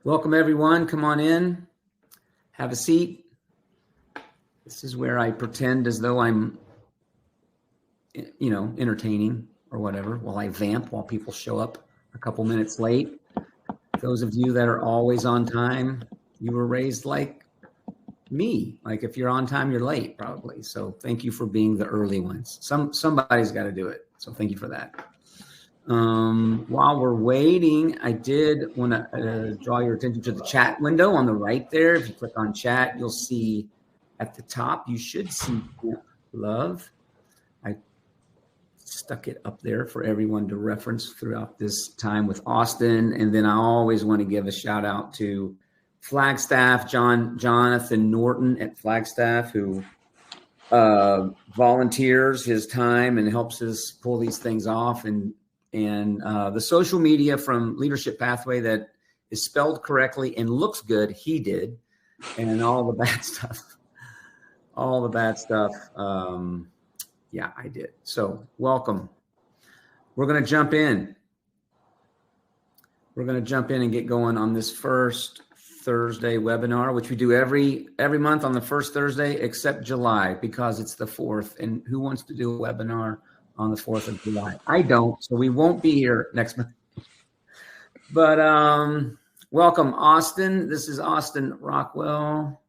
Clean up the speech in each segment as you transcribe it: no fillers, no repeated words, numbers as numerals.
Welcome, everyone. Come on in. Have a seat. This is where I pretend as though I'm, entertaining or whatever while I vamp while people show up a couple minutes late. Those of you that are always on time, you were raised like me. Like if you're on time, you're late probably. So thank you for being the early ones. Somebody's got to do it. So thank you for that. While we're waiting, I did want to draw your attention to the chat window on the right there. If you click on chat, you'll see at the top, you should see love. I stuck it up there for everyone to reference throughout this time with Austin. And then I always want to give a shout out to Flagstaff, Jonathan Norton at Flagstaff, who volunteers his time and helps us pull these things off. And the social media from Leadership Pathway that is spelled correctly and looks good, he did, and all the bad stuff. Yeah, I did. So welcome. We're going to jump in. And get going on this first Thursday webinar, which we do every month on the first Thursday, except July, because it's the 4th. And who wants to do a webinar on the 4th of July? I don't, so we won't be here next month. But welcome, Austin. This is Austin Rockwell.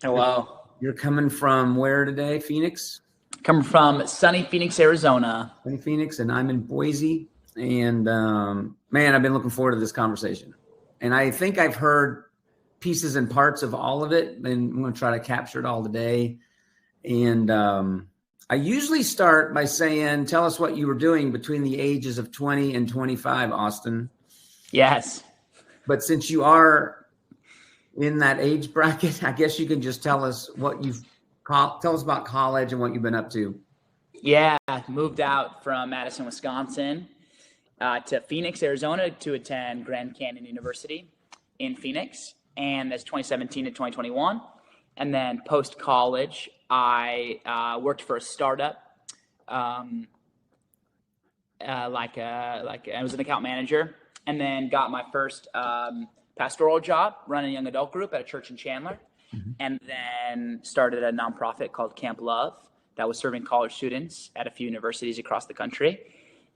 Hello. You're coming from where today? Phoenix? Coming from sunny Phoenix, Arizona. Sunny Phoenix, and I'm in Boise. And man, I've been looking forward to this conversation. And I think I've heard pieces and parts of all of it, and I'm going to try to capture it all today. And I usually start by saying, tell us what you were doing between the ages of 20 and 25, Austin. Yes. But since you are in that age bracket, I guess you can just tell us tell us about college and what you've been up to. Yeah, moved out from Madison, Wisconsin to Phoenix, Arizona to attend Grand Canyon University in Phoenix. And that's 2017 to 2021. And then post-college, I worked for a startup. I was an account manager, and then got my first pastoral job running a young adult group at a church in Chandler. Mm-hmm. And then started a nonprofit called Kamplove that was serving college students at a few universities across the country.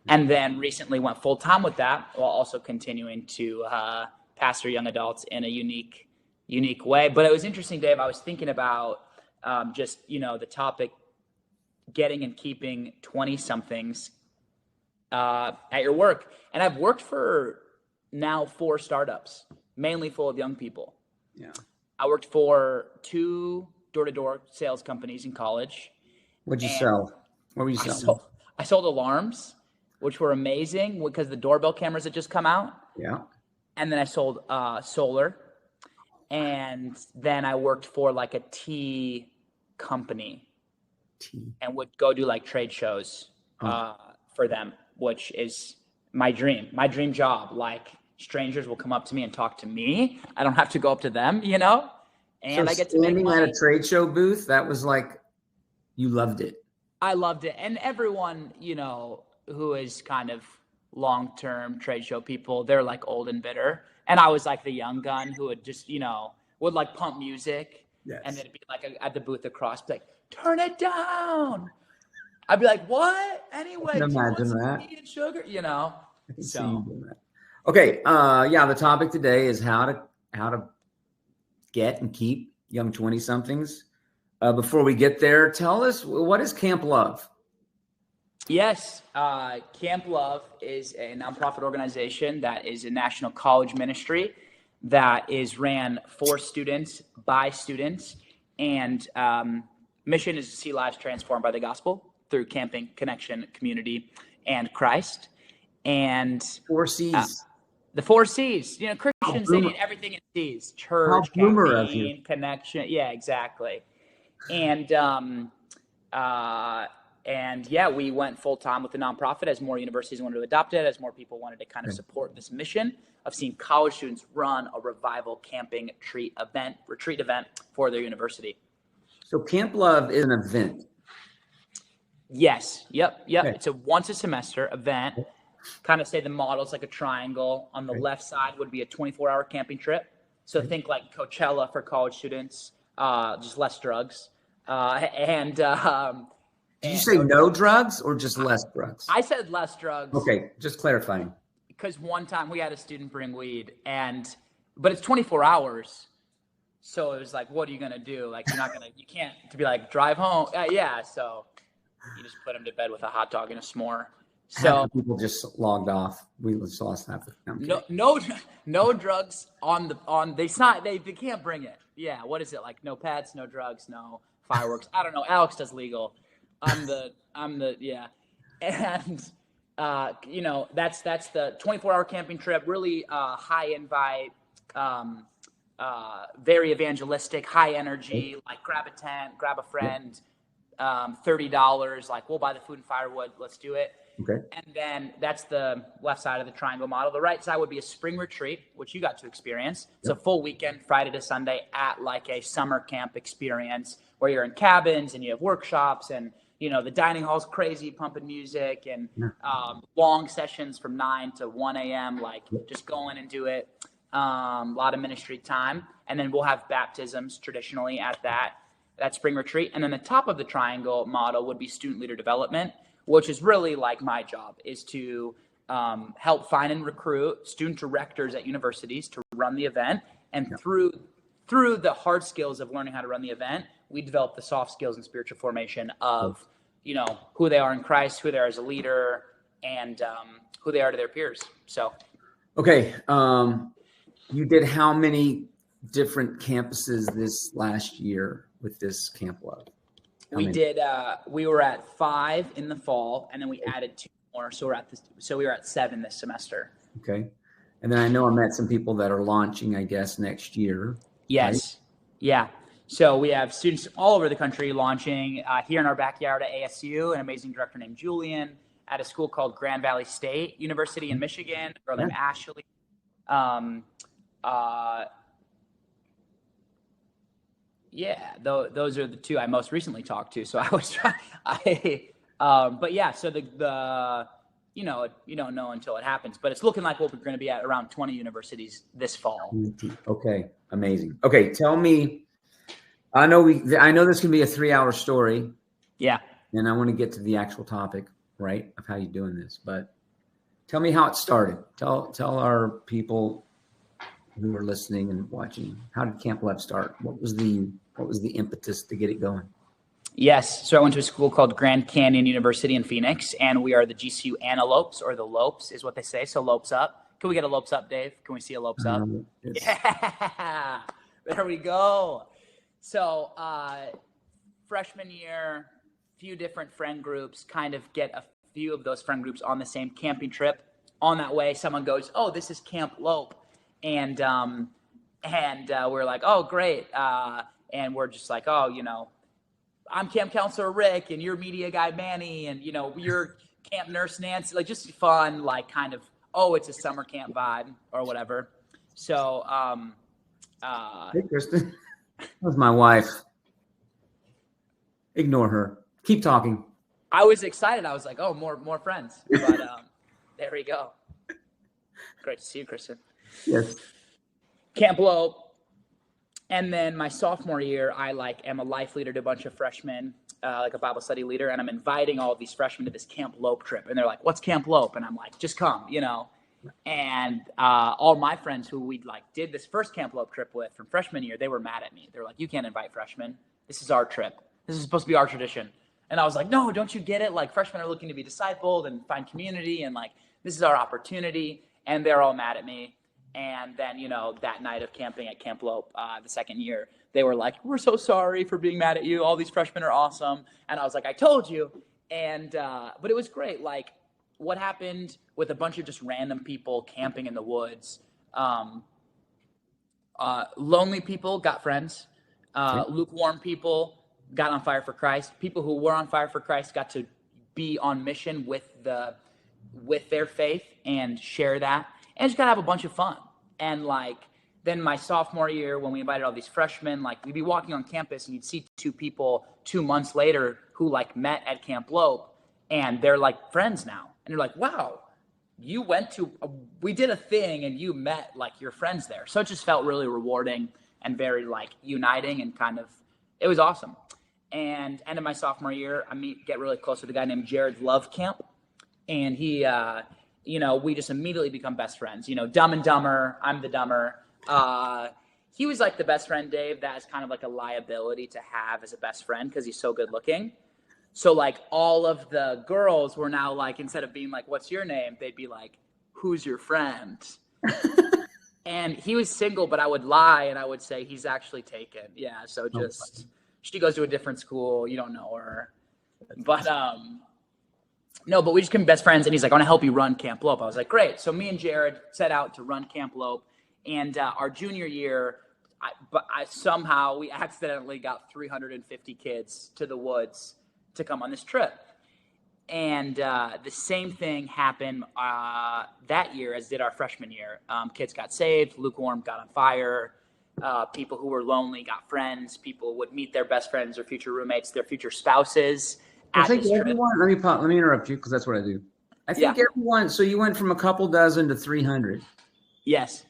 And then recently went full-time with that while also continuing to pastor young adults in a unique way. But it was interesting, Dave. I was thinking about the topic, getting and keeping 20-somethings at your work. And I've worked for now 4 startups, mainly full of young people. Yeah. I worked for 2 door-to-door sales companies in college. What'd you sell? What were you selling? I sold alarms, which were amazing because the doorbell cameras had just come out. Yeah. And then I sold solar. And then I worked for like a tea company and would go do like trade shows for them, which is my dream job. Like strangers will come up to me and talk to me. I don't have to go up to them, And so I get to make money. At a trade show booth, that was like, you loved it. I loved it. And everyone, who is kind of long-term trade show people, they're like old and bitter. And I was like the young gun who would just, would like pump music. Yes. And then it'd be like at the booth across, be like, turn it down. I'd be like, what? Anyway, I can imagine that. And sugar, I can see you doing that. Okay. The topic today is how to get and keep young 20-somethings. Before we get there, tell us, what is Kamplove? Yes. Kamplove is a nonprofit organization that is a national college ministry that is ran for students, by students, and mission is to see lives transformed by the gospel through camping, connection, community, and Christ. And 4 C's. The 4 C's. Christians, they need everything in C's. Church, camping, connection. Yeah, exactly. And And yeah, we went full time with the nonprofit as more universities wanted to adopt it, as more people wanted to kind of support this mission of seeing college students run a revival camping retreat event for their university. So Kamplove is an event. Yes. Yep. Okay. It's a once a semester event. Kind of say the model is like a triangle. On the left side would be a 24-hour camping trip. So think like Coachella for college students, just less drugs. Did you say no drugs or just less drugs? I said less drugs. Okay, just clarifying. Because one time we had a student bring weed, but it's 24 hours. So it was like, what are you going to do? Like, you can't be like, drive home. Yeah. So you just put him to bed with a hot dog and a s'more. So people just logged off. We just lost half the count. No drugs they can't bring it. Yeah. What is it? Like no pets, no drugs, no fireworks. I don't know. Alex does legal. I'm the yeah. And that's the 24-hour camping trip, really high invite, very evangelistic, high energy, like grab a tent, grab a friend, $30, like we'll buy the food and firewood, let's do it. Okay. And then that's the left side of the triangle model. The right side would be a spring retreat, which you got to experience. It's a full weekend, Friday to Sunday, at like a summer camp experience where you're in cabins and you have workshops and the dining hall's crazy, pumping music and long sessions from 9 to 1 a.m., like just go in and do it. A lot of ministry time. And then we'll have baptisms traditionally at that spring retreat. And then the top of the triangle model would be student leader development, which is really like my job, is to help find and recruit student directors at universities to run the event. And through the hard skills of learning how to run the event, we develop the soft skills and spiritual formation of, who they are in Christ, who they are as a leader, and who they are to their peers. So, okay, you did how many different campuses this last year with this Kamplove? We were at 5 in the fall, and then we added 2 more. So we were at 7 this semester. Okay, and then I know I met some people that are launching, I guess, next year. Yes. Right? Yeah. So we have students all over the country launching here in our backyard at ASU, an amazing director named Julian, at a school called Grand Valley State University in Michigan, a girl named Ashley. Those are the 2 I most recently talked to. So I was but yeah, so you don't know until it happens, but it's looking like we're going to be at around 20 universities this fall. Okay. Amazing. Okay. Tell me, I know this can be a 3-hour story. Yeah. And I want to get to the actual topic, right, of how you're doing this, but tell me how it started. Tell our people who are listening and watching, how did Kamplove start? What was the impetus to get it going? Yes. So I went to a school called Grand Canyon University in Phoenix, and we are the GCU Antelopes, or the Lopes is what they say. So Lopes up. Can we get a Lopes up, Dave? Can we see a Lopes up? Yeah. There we go. So freshman year, few different friend groups, kind of get a few of those friend groups on the same camping trip. On that way, someone goes, "Oh, this is Camp Lope." And we're like, "Oh, great." And we're just like, "Oh, I'm camp counselor Rick, and you're media guy Manny, and you're camp nurse Nancy." Like, just fun, like kind of, it's a summer camp vibe or whatever. So, hey, Kristen, that's my wife. Ignore her. Keep talking. I was excited. I was like, "Oh, more friends." But there we go. Great to see you, Kristen. Yes. Kamplove. And then my sophomore year, I am a life leader to a bunch of freshmen, like a Bible study leader, and I'm inviting all of these freshmen to this Kamplove trip. And they're like, "What's Kamplove?" And I'm like, "Just come, And all my friends who we did this first Kamplove trip with from freshman year, they were mad at me. They're like, "You can't invite freshmen. This is our trip. This is supposed to be our tradition." And I was like, "No, don't you get it? Like, freshmen are looking to be discipled and find community, and this is our opportunity." And they're all mad at me. And then, that night of camping at Kamplove, the second year, they were like, "We're so sorry for being mad at you. All these freshmen are awesome." And I was like, "I told you." And, but it was great. What happened with a bunch of just random people camping in the woods, lonely people got friends, lukewarm people got on fire for Christ. People who were on fire for Christ got to be on mission with their faith and share that, and just got to have a bunch of fun. And like, then my sophomore year, when we invited all these freshmen, like we'd be walking on campus and you'd see two people 2 months later who like met at Kamplove, and they're like friends now. And you're like, wow, we did a thing and you met like your friends there. So it just felt really rewarding and very like uniting, and kind of, it was awesome. And end of my sophomore year, get really close with a guy named Jared Lovecamp. And he, we just immediately become best friends. Dumb and Dumber, I'm the dumber. He was like the best friend, Dave, that is kind of like a liability to have as a best friend because he's so good looking. So like all of the girls were now like, instead of being like, what's your name? They'd be like, who's your friend? And he was single, but I would lie and I would say he's actually taken. Yeah. So just, she goes to a different school. You don't know her. But, no, but we just became best friends. And he's like, I want to help you run Kamplove. I was like, great. So me and Jared set out to run Kamplove. And our junior year, we accidentally got 350 kids to the woods to come on this trip. And the same thing happened that year as did our freshman year. Kids got saved, lukewarm got on fire. People who were lonely got friends. People would meet their best friends or future roommates, their future spouses. I think everyone, let me interrupt you because that's what I do. I think everyone, so you went from a couple dozen to 300. Yes.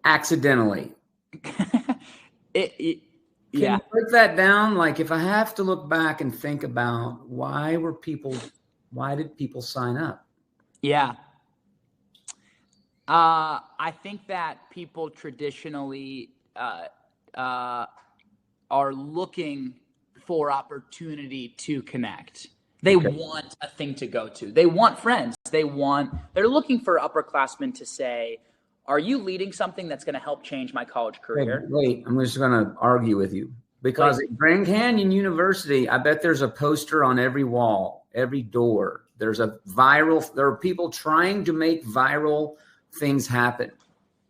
Accidentally. Can you break that down? Like, if I have to look back and think about why did people sign up? Yeah. I think that people traditionally are looking for opportunity to connect. They want a thing to go to. They want friends. They're looking for upperclassmen to say, are you leading something that's going to help change my college career? Wait, I'm just going to argue with you. Because at Grand Canyon University, I bet there's a poster on every wall, every door. There are people trying to make viral things happen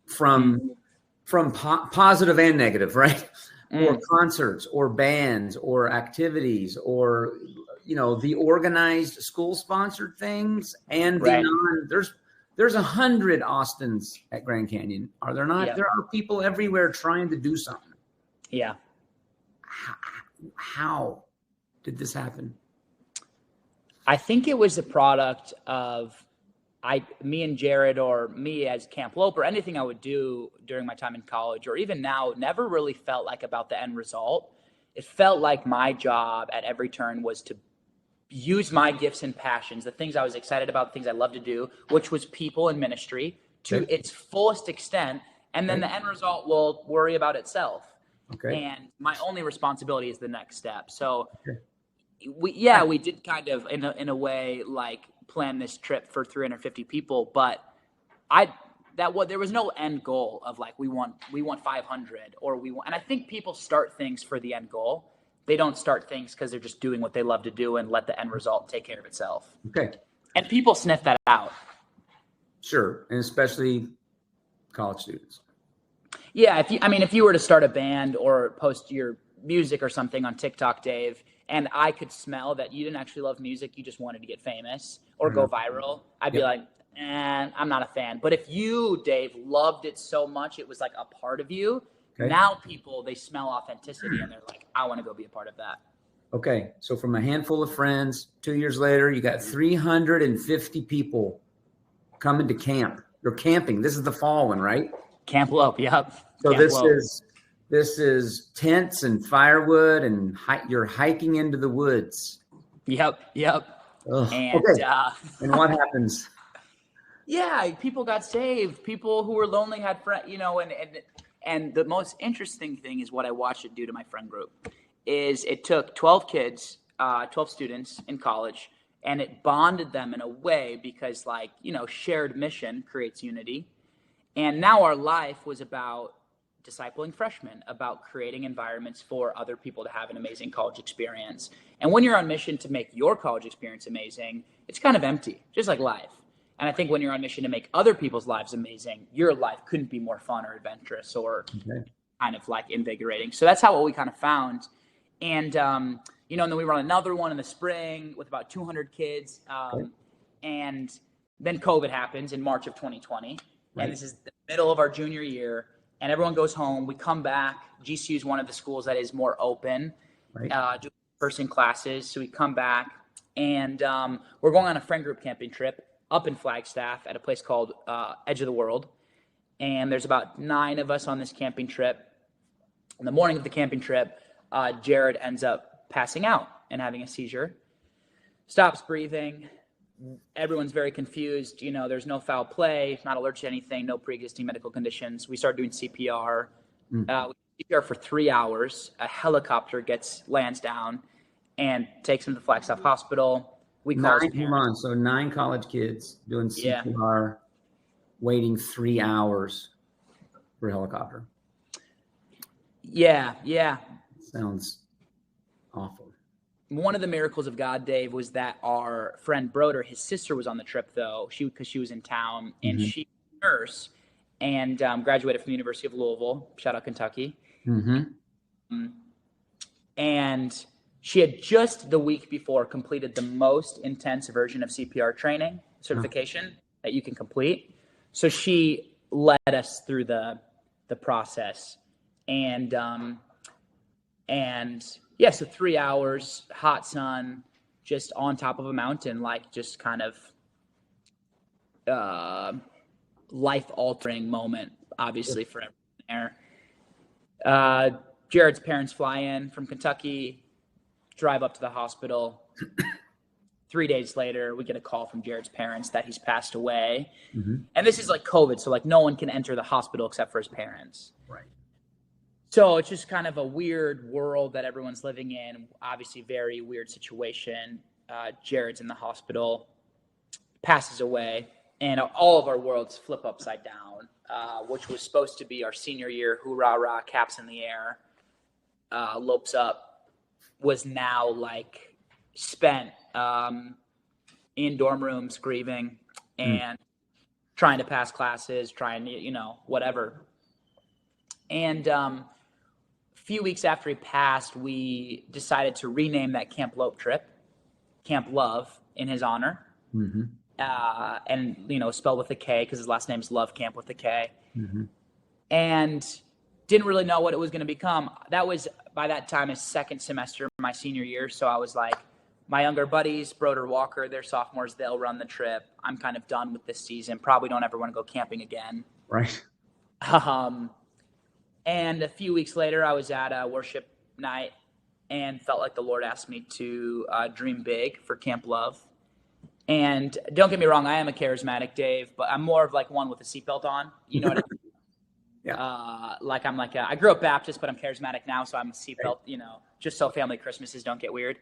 from positive and negative, right? Or concerts or bands or activities or, the organized school sponsored things and the there's 100 Austins at Grand Canyon. Are there not? Yep. There are people everywhere trying to do something. Yeah. How did this happen? I think it was a product of me and Jared, or me as Kamplove, or anything I would do during my time in college, or even now, never really felt like about the end result. It felt like my job at every turn was to use my gifts and passions, the things I was excited about, the things I love to do, which was people and ministry, to its fullest extent. And then the end result will worry about itself. Okay. And my only responsibility is the next step. So we did kind of in a way like plan this trip for 350 people, but there was no end goal of like, we want 500 and I think people start things for the end goal. They don't start things because they're just doing what they love to do and let the end result take care of itself. Okay. And people sniff that out. Sure. And especially college students. Yeah. If you were to start a band or post your music or something on TikTok, Dave, and I could smell that you didn't actually love music, you just wanted to get famous or go viral, I'd be like, I'm not a fan. But if you, Dave, loved it so much, it was like a part of you. Okay. Now people, they smell authenticity and they're like, I want to go be a part of that. Okay. So from a handful of friends, 2 years later, you got 350 people coming to camp. You're camping. This is the fall one, right? Kamplove. Yep. So this is tents and firewood and you're hiking into the woods. Yep. Ugh. And, and what happens? Yeah. People got saved. People who were lonely had friends, and the most interesting thing is what I watched it do to my friend group is it took 12 students in college, and it bonded them in a way because shared mission creates unity. And now our life was about discipling freshmen, about creating environments for other people to have an amazing college experience. And when you're on mission to make your college experience amazing, it's kind of empty, just like life. And I think when you're on mission to make other people's lives amazing, your life couldn't be more fun or adventurous or kind of like invigorating. So that's how what we kind of found And, and then we run another one in the spring with about 200 kids. And then COVID happens in March of 2020. Right. And this is the middle of our junior year. And everyone goes home. We come back. GCU is one of the schools that is more open, right. Do in-person classes. So we come back, and we're going on a friend group camping trip up in Flagstaff at a place called Edge of the World. And there's about 9 of us on this camping trip. In the morning of the camping trip, Jared ends up passing out and having a seizure. Stops breathing. Everyone's very confused. There's no foul play, not allergic to anything, no pre-existing medical conditions. We start doing CPR. We do CPR for 3 hours. A helicopter lands down and takes him to the Flagstaff Hospital. We call his parents. So 9 college kids doing CPR, waiting 3 hours for a helicopter. Yeah. Sounds awful. One of the miracles of God, Dave, was that our friend Broder, his sister was on the trip, though, because she was in town, and she's a nurse and graduated from the University of Louisville. Shout out Kentucky. And she had just the week before completed the most intense version of CPR training certification that you can complete. So she led us through the process. Yeah, so 3 hours, hot sun, just on top of a mountain, like just kind of life-altering moment, obviously, for everyone there. Jared's parents fly in from Kentucky, drive up to the hospital. 3 days later, we get a call from Jared's parents that he's passed away. And this is like COVID, so like no one can enter the hospital except for his parents. Right. So it's just kind of a weird world that everyone's living in. Obviously, very weird situation. Jared's in the hospital, passes away, and all of our worlds flip upside down, which was supposed to be our senior year, hoorah, rah, caps in the air, lopes up, was now like spent in dorm rooms grieving and trying to pass classes, whatever. And few weeks after he passed, we decided to rename that Kamplove trip Kamplove in his honor. And spelled with a K because his last name's Love Camp with a K. And didn't really know what it was going to become. That was, by that time, his second semester of my senior year. So I was like, my younger buddies, Broder, Walker, they're sophomores, they'll run the trip. I'm kind of done with this season. Probably don't ever want to go camping again. Right. And a few weeks later, I was at a worship night and felt like the Lord asked me to dream big for Kamplove. And don't get me wrong, I am a charismatic, Dave, but I'm more of like one with a seatbelt on. You know what I mean? Yeah. I grew up Baptist, but I'm charismatic now, so I'm a seatbelt, just so family Christmases don't get weird.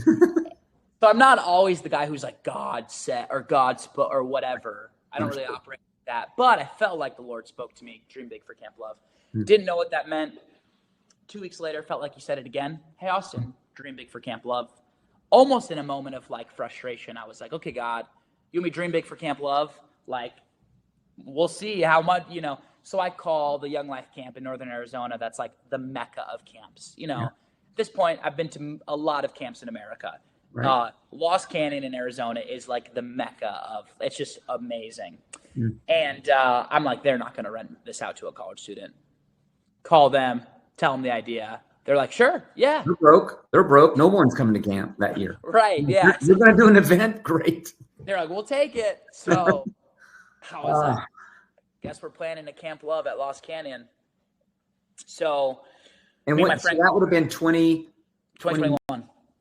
So I'm not always the guy who's like God said or God spoke or whatever. I don't really operate like that. But I felt like the Lord spoke to me, dream big for Kamplove. Didn't know what that meant. 2 weeks later, felt like he said it again. Hey, Austin, dream big for Kamplove. Almost in a moment of like frustration, I was like, okay, God, you want me to dream big for Kamplove? Like, we'll see how much, So I call the Young Life Camp in Northern Arizona. That's like the mecca of camps. At this point, I've been to a lot of camps in America. Right. Lost Canyon in Arizona is like the mecca of, it's just amazing. And I'm like, they're not going to rent this out to a college student. Call them, tell them the idea. They're like, sure, yeah. They're broke. No one's coming to camp that year. Right, yeah. You're going to do an event? Great. They're like, we'll take it. So I was like, guess we're planning a Kamplove at Lost Canyon. So, and so that would have been 2021.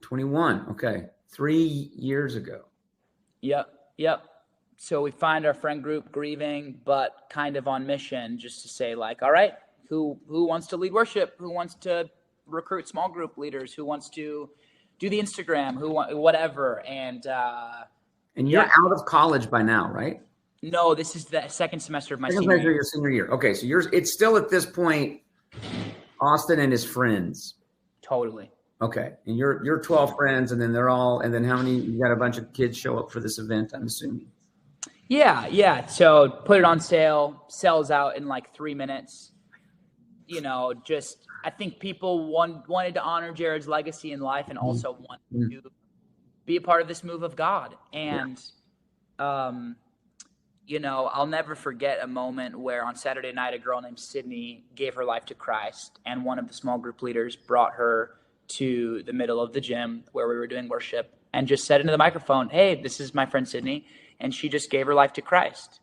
21. Okay. 3 years ago. Yep. So we find our friend group grieving, but kind of on mission, just to say like, all right, who wants to lead worship? Who wants to recruit small group leaders? Who wants to do the Instagram? Whatever. And you're out of college by now, right? No, this is the second semester of my senior year. Your senior year. Okay, so it's still at this point Austin and his friends. Totally. Okay, and you're 12 friends, and then and then how many? You got a bunch of kids show up for this event, I'm assuming. Yeah. So put it on sale, sells out in like 3 minutes. just I think people wanted to honor Jared's legacy in life and also wanted to be a part of this move of God. And, I'll never forget a moment where on Saturday night, a girl named Sydney gave her life to Christ, and one of the small group leaders brought her to the middle of the gym where we were doing worship and just said into the microphone, "Hey, this is my friend Sydney," and she just gave her life to Christ.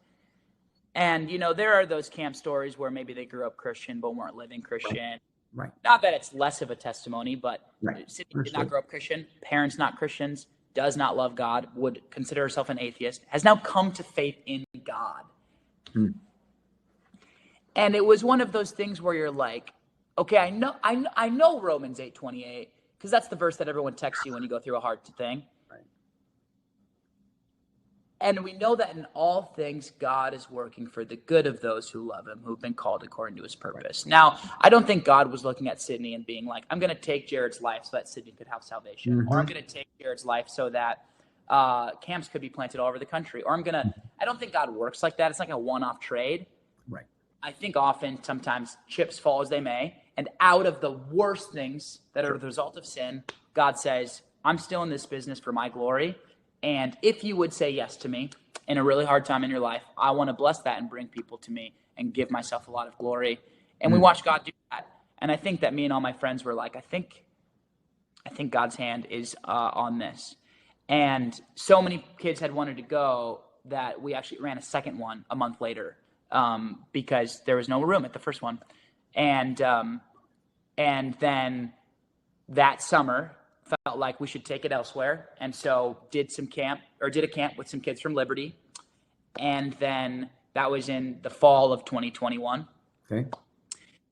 And, there are those camp stories where maybe they grew up Christian but weren't living Christian. Right. Not that it's less of a testimony, but Right. Sydney did not grow up Christian, parents not Christians, does not love God, would consider herself an atheist, has now come to faith in God. And it was one of those things where you're like, okay, I know Romans 8:28, because that's the verse that everyone texts you when you go through a hard thing. Right. And we know that in all things, God is working for the good of those who love him, who've been called according to his purpose. Right. Now, I don't think God was looking at Sydney and being like, I'm going to take Jared's life so that Sydney could have salvation. Or I'm going to take Jared's life so that camps could be planted all over the country. Or I don't think God works like that. It's like a one-off trade. Right. I think often, sometimes chips fall as they may. And out of the worst things that are the result of sin, God says, I'm still in this business for my glory. And if you would say yes to me in a really hard time in your life, I want to bless that and bring people to me and give myself a lot of glory. And we watch God do that. And I think that me and all my friends were like, I think God's hand is on this. And so many kids had wanted to go that we actually ran a second one a month later because there was no room at the first one. And then that summer, felt like we should take it elsewhere, and so did a camp with some kids from Liberty, and then that was in the fall of 2021. Okay.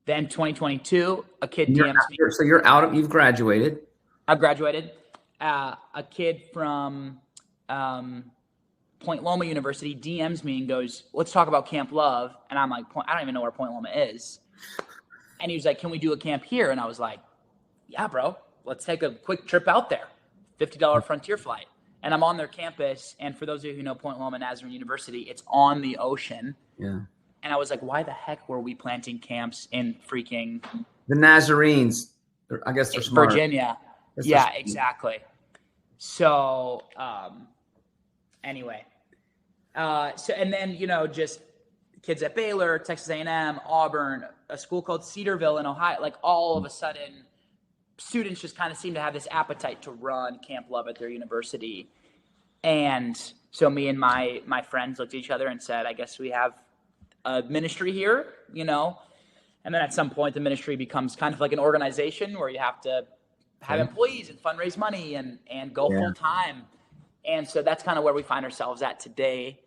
Then 2022, a kid DMs me. So you've graduated. I've graduated. A kid from Point Loma University DMs me and goes, "Let's talk about Kamplove," and I'm like, I don't even know where Point Loma is, and he was like, "Can we do a camp here?" And I was like, "Yeah, bro. Let's take a quick trip out there, $50 Frontier flight." And I'm on their campus. And for those of you who know Point Loma Nazarene University, it's on the ocean. Yeah. And I was like, why the heck were we planting camps in freaking the Nazarenes? I guess they're smart. Virginia. Yeah, exactly. So anyway, and then, just kids at Baylor, Texas A&M, Auburn, a school called Cedarville in Ohio, like all of a sudden, students just kind of seem to have this appetite to run Kamplove at their university. And so me and my friends looked at each other and said, I guess we have a ministry here, And then at some point, the ministry becomes kind of like an organization where you have to have employees and fundraise money and go full time. And so that's kind of where we find ourselves at today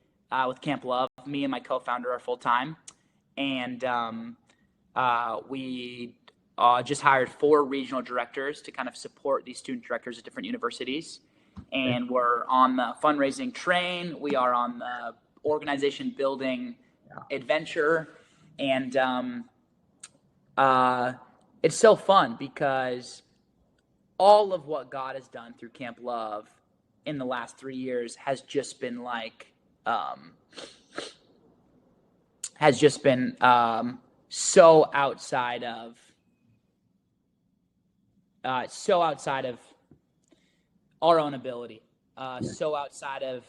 with Kamplove. Me and my co-founder are full time. And we just hired 4 regional directors to kind of support these student directors at different universities. And we're on the fundraising train. We are on the organization building adventure. And it's so fun because all of what God has done through Kamplove in the last 3 years has just been like, so outside of our own ability, so outside of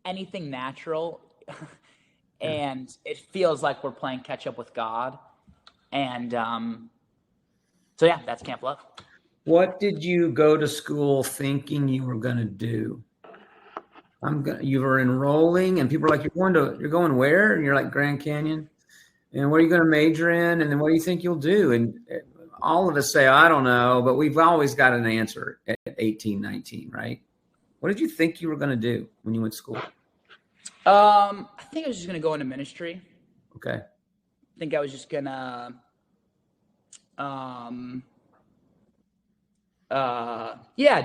anything natural. And it feels like we're playing catch up with God. And so, yeah, that's Kamplove. What did you go to school thinking you were going to do? You were enrolling and people were like, you're going where? And you're like, Grand Canyon. And what are you going to major in? And then what do you think you'll do? And all of us say, I don't know, but we've always got an answer at 18, 19, right? What did you think you were going to do when you went to school? I think I was just going to go into ministry. Okay. I think I was just going to,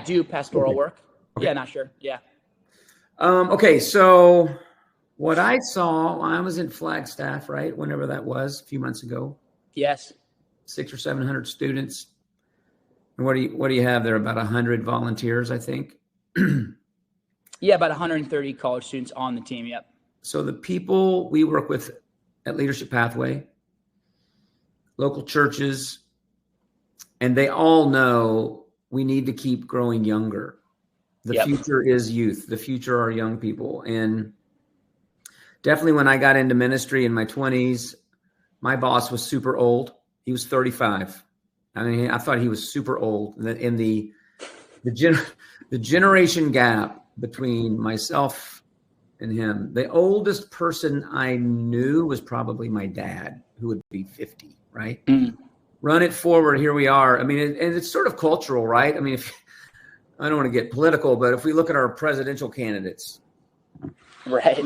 do pastoral work. Okay. Yeah, not sure. Yeah. Okay. So what I saw, I was in Flagstaff, right? Whenever that was, a few months ago. Yes. 600 or 700 students. And what do you have there? About 100 volunteers, I think. Yeah, about 130 college students on the team. Yep. So the people we work with at Leadership Pathway local churches, and they all know we need to keep growing younger. The future is youth. The future are young people. And definitely when I got into ministry in my 20s, my boss was super old. He was 35. I mean, I thought he was super old. In the generation gap between myself and him, the oldest person I knew was probably my dad, who would be 50, right? Run it forward, here we are. I mean, and it's sort of cultural, right? I mean, I don't want to get political, but if we look at our presidential candidates, right?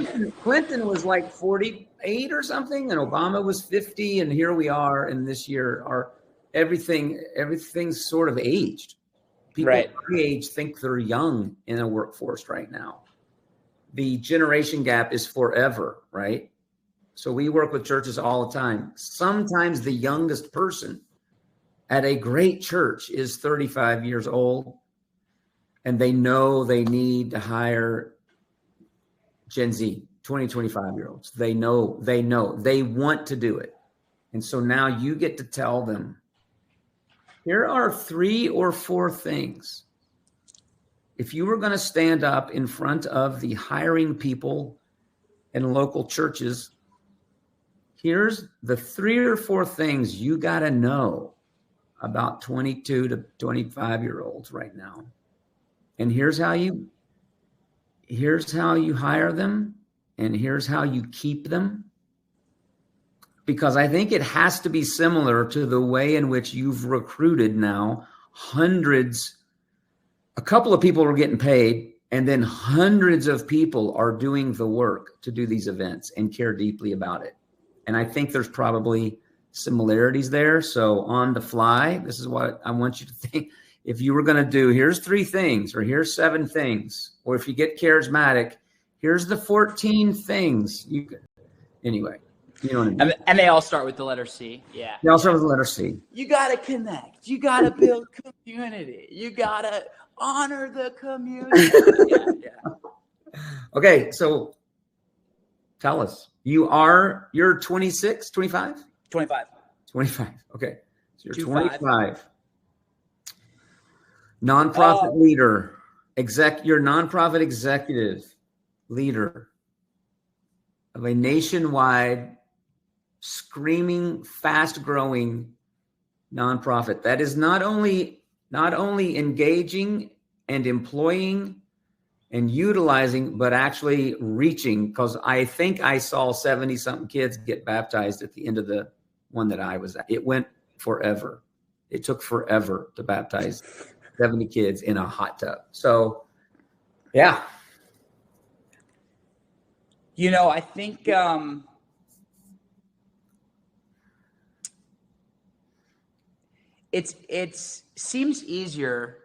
Clinton was like 48 or something, and Obama was 50, and here we are. And this year, everything's sort of aged. People my age think they're young in a workforce right now. The generation gap is forever, right? So we work with churches all the time. Sometimes the youngest person at a great church is 35 years old, and they know they need to hire Gen Z, 20, 25-year-olds. They know, they want to do it. And so now you get to tell them, here are 3 or 4 things. If you were going to stand up in front of the hiring people in local churches, here's the 3 or 4 things you got to know about 22 to 25-year-olds right now. And here's how you hire them, and here's how you keep them. Because I think it has to be similar to the way in which you've recruited now hundreds. A couple of people are getting paid, and then hundreds of people are doing the work to do these events and care deeply about it. And I think there's probably similarities there. So on the fly, this is what I want you to think. If you were going to do, here's 3 things, or here's 7 things, or if you get charismatic, here's the 14 things you could. Anyway, you know what I mean? And they all start with the letter C. Yeah. They all start with the letter C. You got to connect. You got to build community. You got to honor the community. Yeah. Okay. So tell us, you're 26, 25? 25. 25. Okay. So you're 25. Nonprofit leader, you're nonprofit executive leader of a nationwide, screaming, fast-growing nonprofit that is not only engaging and employing and utilizing, but actually reaching. Because I think I saw 70-something kids get baptized at the end of the one that I was at. It went forever. It took forever to baptize 70 kids in a hot tub. So, yeah. You know, I think it's seems easier.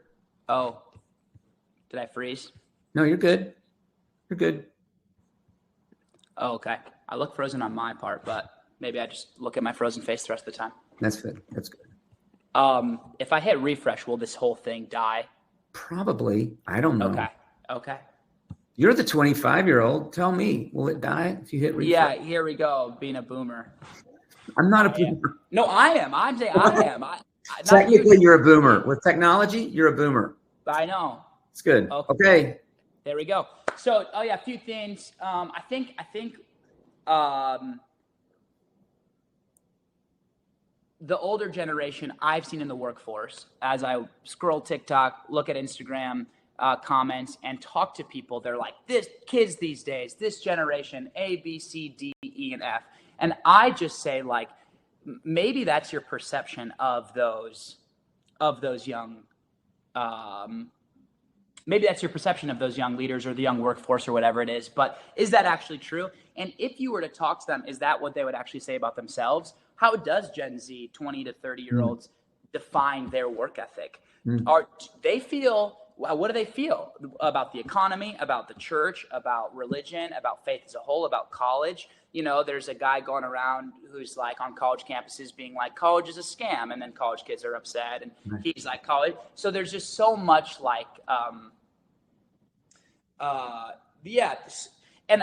Oh, did I freeze? No, you're good. You're good. Oh, okay. I look frozen on my part, but maybe I just look at my frozen face the rest of the time. That's good. That's good. If I hit refresh, will this whole thing die? Probably. I don't know. Okay. You're the 25-year-old. Tell me, will it die if you hit refresh? Yeah, here we go. Being a boomer. I'm not a boomer. No, I am. I'm saying I am. Technically, you're a boomer. With technology, you're a boomer. I know. It's good. Okay. There we go. So, a few things. I think the older generation I've seen in the workforce, as I scroll TikTok, look at Instagram comments, and talk to people, they're like, this kids these days, this generation, A, B, C, D, E, and F. And I just say, like, maybe that's your perception of those young, maybe that's your perception of those young leaders or the young workforce or whatever it is. But is that actually true? And if you were to talk to them, is that what they would actually say about themselves? How does Gen Z, 20 to 30-year-olds, define their work ethic? What do they feel about the economy, about the church, about religion, about faith as a whole, about college? You know, there's a guy going around who's like on college campuses being like, college is a scam. And then college kids are upset. And he's like, college. So there's just so much like, And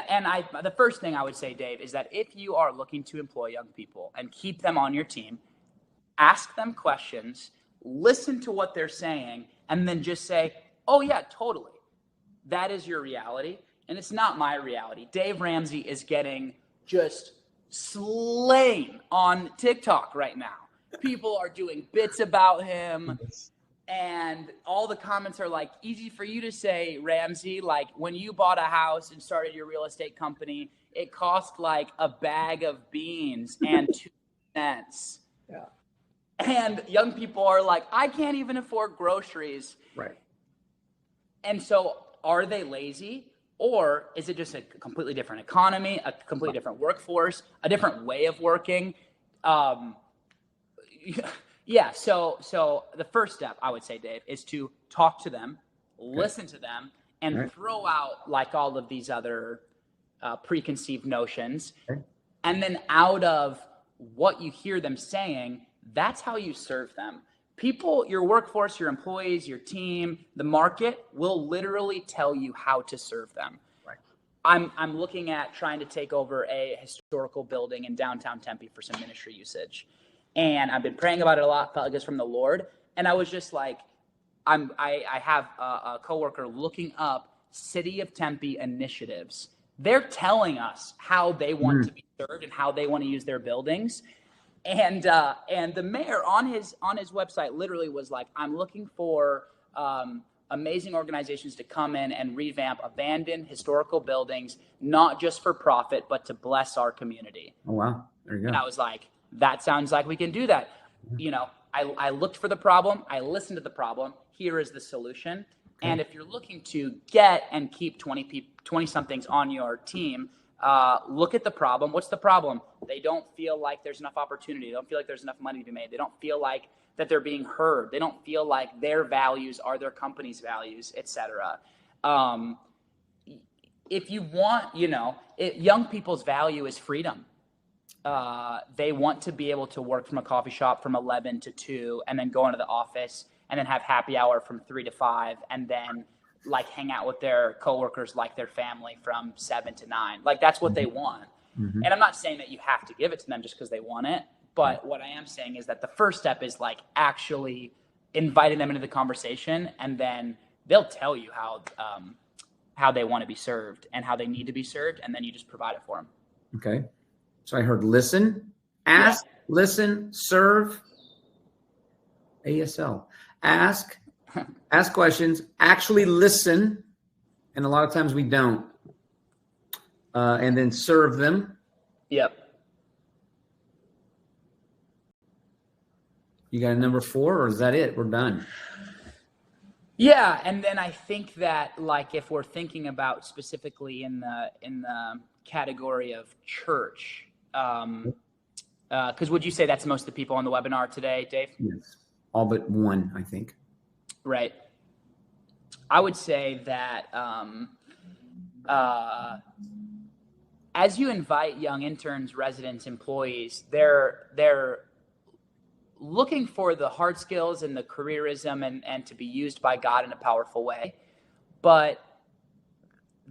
the first thing I would say, Dave, is that if you are looking to employ young people and keep them on your team, ask them questions, listen to what they're saying, and then just say, oh yeah, totally. That is your reality. And it's not my reality. Dave Ramsey is getting just slain on TikTok right now. People are doing bits about him. And all the comments are like, easy for you to say, Ramsey, like when you bought a house and started your real estate company, it cost like a bag of beans and 2 cents. Yeah. And young people are like, I can't even afford groceries. Right. And so are they lazy? Or is it just a completely different economy, a completely different workforce, a different way of working? Yeah. So the first step, I would say, Dave, is to talk to them, listen to them, and throw out like all of these other preconceived notions. And then out of what you hear them saying, that's how you serve them. People, your workforce, your employees, your team, the market will literally tell you how to serve them. Right. I'm looking at trying to take over a historical building in downtown Tempe for some ministry usage. And I've been praying about it a lot, felt like it's from the Lord. And I was just like, I have a coworker looking up City of Tempe initiatives. They're telling us how they want to be served and how they want to use their buildings. And the mayor on his website literally was like, I'm looking for amazing organizations to come in and revamp abandoned historical buildings, not just for profit, but to bless our community. Oh, wow. There you go. And I was like, that sounds like we can do that. You know, I looked for the problem. I listened to the problem. Here is the solution. Okay. And if you're looking to get and keep 20 somethings on your team, look at the problem. What's the problem? They don't feel like there's enough opportunity. They don't feel like there's enough money to be made. They don't feel like that they're being heard. They don't feel like their values are their company's values, etc. If you want, young people's value is freedom. They want to be able to work from a coffee shop from 11 to 2 and then go into the office and then have happy hour from 3 to 5 and then like hang out with their coworkers like their family from 7 to 9. Like that's what they want. Mm-hmm. And I'm not saying that you have to give it to them just because they want it. But what I am saying is that the first step is like actually inviting them into the conversation, and then they'll tell you how they want to be served and how they need to be served, and then you just provide it for them. Okay. So I heard listen, ask, listen, serve, ASL. Ask questions, actually listen, and a lot of times we don't. And then serve them. Yep. You got a number 4, or is that it? We're done. Yeah, and then I think that like if we're thinking about specifically in the category of church, because would you say that's most of the people on the webinar today, Dave? Yes, all but one, I think. Right. I would say that as you invite young interns, residents, employees, they're looking for the hard skills and the careerism and to be used by God in a powerful way. But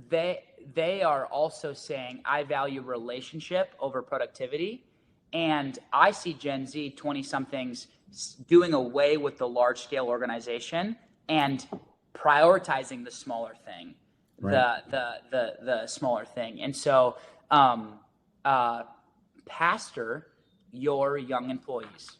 they are also saying, I value relationship over productivity. And I see Gen Z 20-somethings doing away with the large-scale organization and prioritizing the smaller thing, right. the smaller thing. And so pastor your young employees.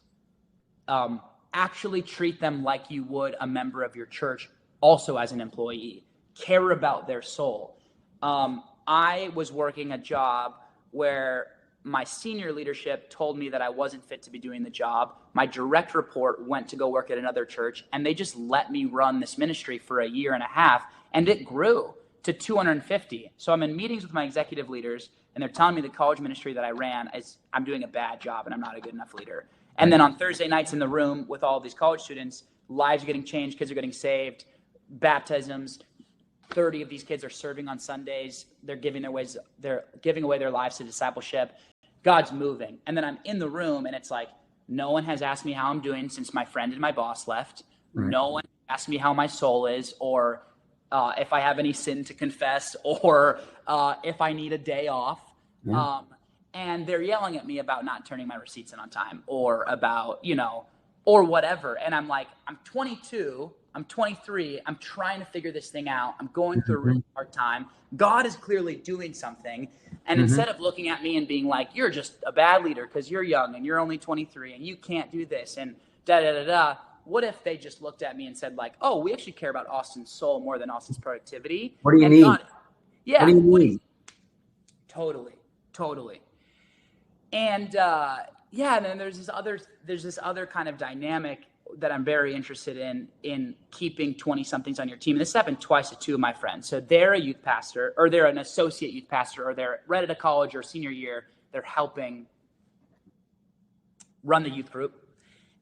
Actually treat them like you would a member of your church, also as an employee. Care about their soul. I was working a job where my senior leadership told me that I wasn't fit to be doing the job. My direct report went to go work at another church, and they just let me run this ministry for a year and a half, and it grew to 250. So I'm in meetings with my executive leaders, and they're telling me the college ministry that I ran is I'm doing a bad job and I'm not a good enough leader. And then on Thursday nights in the room with all these college students, lives are getting changed, kids are getting saved, baptisms. 30 of these kids are serving on Sundays. They're giving away their lives to discipleship. God's moving. And then I'm in the room and it's like, no one has asked me how I'm doing since my friend and my boss left. Right. No one asked me how my soul is, or if I have any sin to confess, or if I need a day off. Yeah. and they're yelling at me about not turning my receipts in on time, or about, or whatever. And I'm like, I'm 22, I'm 23, I'm trying to figure this thing out. I'm going through a really hard time. God is clearly doing something. And instead of looking at me and being like, you're just a bad leader because you're young and you're only 23 and you can't do this and da-da-da-da, what if they just looked at me and said like, oh, we actually care about Austin's soul more than Austin's productivity? What do you and need? God, yeah. What do you need? Totally. And and then there's this other kind of dynamic that I'm very interested in keeping 20-somethings on your team. And this happened twice to two of my friends. So they're a youth pastor, or they're an associate youth pastor, or they're right at a college or senior year. They're helping run the youth group.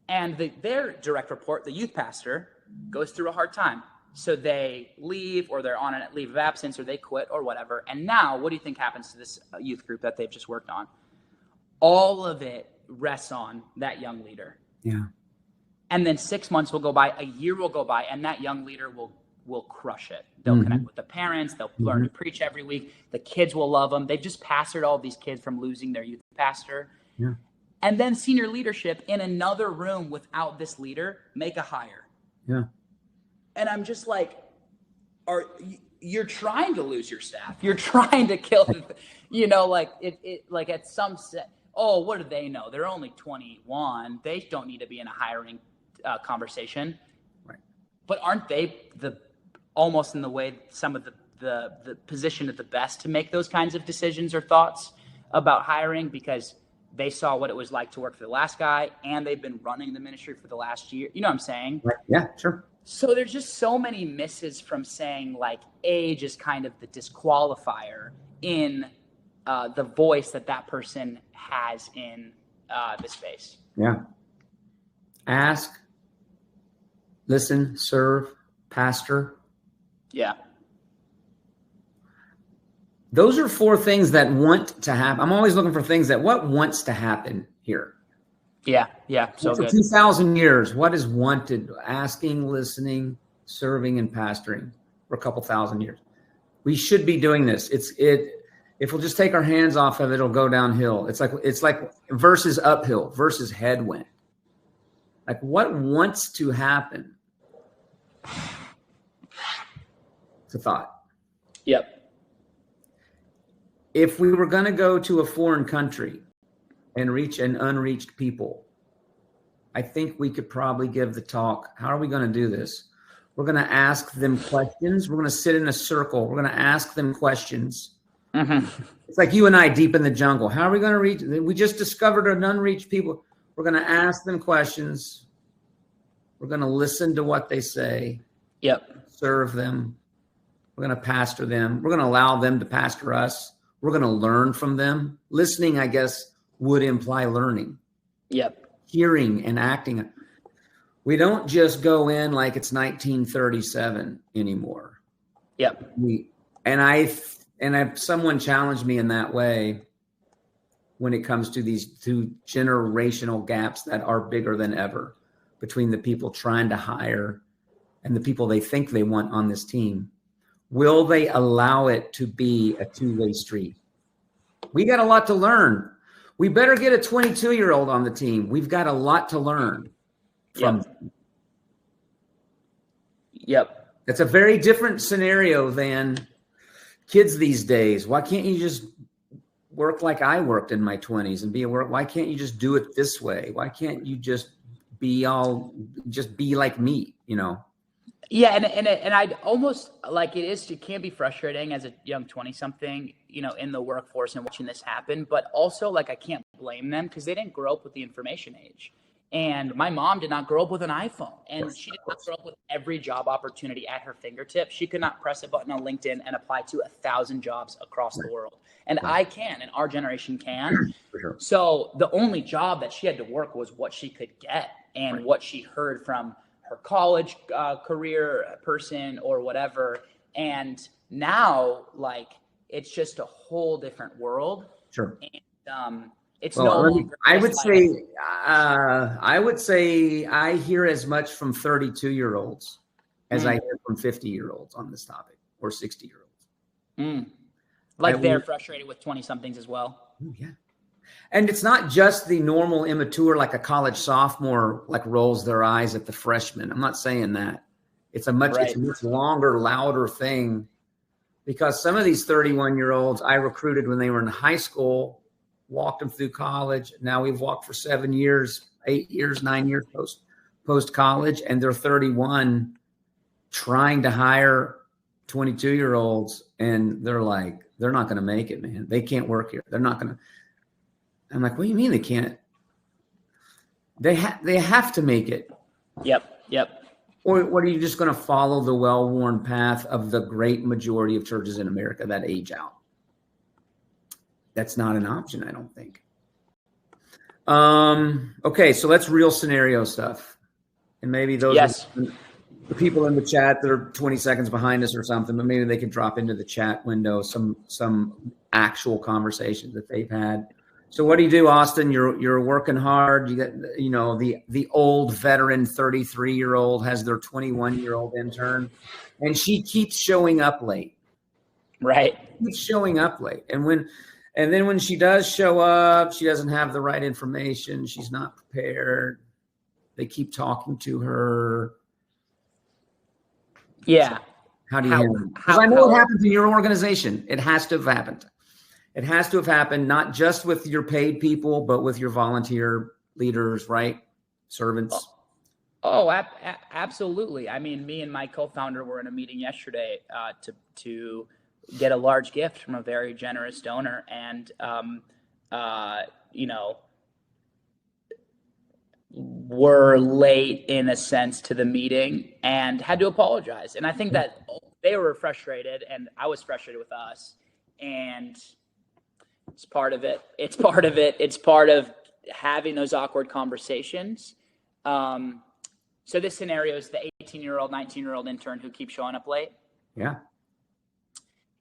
And their direct report, the youth pastor, goes through a hard time. So they leave, or they're on a leave of absence, or they quit, or whatever. And now, what do you think happens to this youth group that they've just worked on? All of it rests on that young leader. Yeah. And then 6 months will go by, a year will go by, and that young leader will crush it. They'll connect with the parents. They'll learn to preach every week. The kids will love them. They've just pastored all of these kids from losing their youth pastor. Yeah. And then senior leadership in another room without this leader make a hire. Yeah. And I'm just like, you're trying to lose your staff. You're trying to kill, like at some set. Oh, what do they know? They're only 21. They don't need to be in a hiring conversation. Right. But aren't they almost in the way some of the position at the best to make those kinds of decisions or thoughts about hiring, because they saw what it was like to work for the last guy, and they've been running the ministry for the last year. You know what I'm saying? Right. Yeah, sure. So there's just so many misses from saying like age is kind of the disqualifier in the voice that person has in the space. Yeah. Ask, listen, serve, pastor. Yeah. Those are 4 things that want to happen. I'm always looking for things that what wants to happen here. Yeah. So for good. 2,000 years, what is wanted? Asking, listening, serving, and pastoring for a couple thousand years. We should be doing this. If we'll just take our hands off of it, it'll go downhill. It's like versus uphill versus headwind. Like what wants to happen? It's a thought. Yep. If we were going to go to a foreign country and reach an unreached people, I think we could probably give the talk. How are we going to do this? We're going to ask them questions. We're going to sit in a circle. We're going to ask them questions. It's like you and I deep in the jungle. How are we going to reach? We just discovered an unreached people. We're going to ask them questions. We're going to listen to what they say. Yep. Serve them. We're going to pastor them. We're going to allow them to pastor us. We're going to learn from them. Listening, I guess, would imply learning. Yep. Hearing and acting. We don't just go in like it's 1937 anymore. Yep. Someone challenged me in that way when it comes to these 2 generational gaps that are bigger than ever between the people trying to hire and the people they think they want on this team. Will they allow it to be a 2-way street? We got a lot to learn. We better get a 22-year-old on the team. We've got a lot to learn from. Yep. That's a very different scenario than kids these days. Why can't you just work like I worked in my 20s and why can't you just do it this way? Why can't you just be like me, Yeah, and I'd almost like it can be frustrating as a young 20-something, in the workforce and watching this happen, but also like I can't blame them because they didn't grow up with the information age. And my mom did not grow up with an iPhone, and she did not grow up with every job opportunity at her fingertips. She could not press a button on LinkedIn and apply to 1,000 jobs across the world. And I can, and our generation can. For sure. So the only job that she had to work was what she could get and what she heard from her college career person or whatever. And now, like, it's just a whole different world. Sure. And it's I would say I hear as much from 32-year-olds as I hear from 50-year-olds on this topic, or 60-year-olds. Like they're frustrated with 20-somethings as well. Oh, yeah. And it's not just the normal immature, like a college sophomore, like rolls their eyes at the freshman. I'm not saying that. It's a much longer, louder thing, because some of these 31-year-olds I recruited when they were in high school, walked them through college. Now we've walked for 7 years, 8 years, 9 years post college, and they're 31 trying to hire 22-year-olds, and they're like, they're not going to make it, man. They can't work here. They're not going to. I'm like, what do you mean they can't? They have to make it. Yep. Or what, are you just going to follow the well-worn path of the great majority of churches in America that age out? That's not an option, I don't think. Okay, so that's real scenario stuff. And maybe those are the people in the chat that are 20 seconds behind us or something, but maybe they can drop into the chat window some actual conversations that they've had. So what do you do, Austin? You're working hard. You got, the old veteran 33-year-old has their 21-year-old intern, and she keeps showing up late. Right. Keeps showing up late. And then when she does show up, she doesn't have the right information. She's not prepared. They keep talking to her. Yeah. So how do you handle it? Because I know it happens in your organization. It has to have happened. It has to have happened, not just with your paid people, but with your volunteer leaders, right? Servants. Absolutely. I mean, me and my co-founder were in a meeting yesterday to get a large gift from a very generous donor. And, we're late in a sense to the meeting and had to apologize. And I think that they were frustrated and I was frustrated with us. And it's part of it. It's part of having those awkward conversations. So this scenario is the 18-year-old, 19-year-old intern who keeps showing up late. Yeah.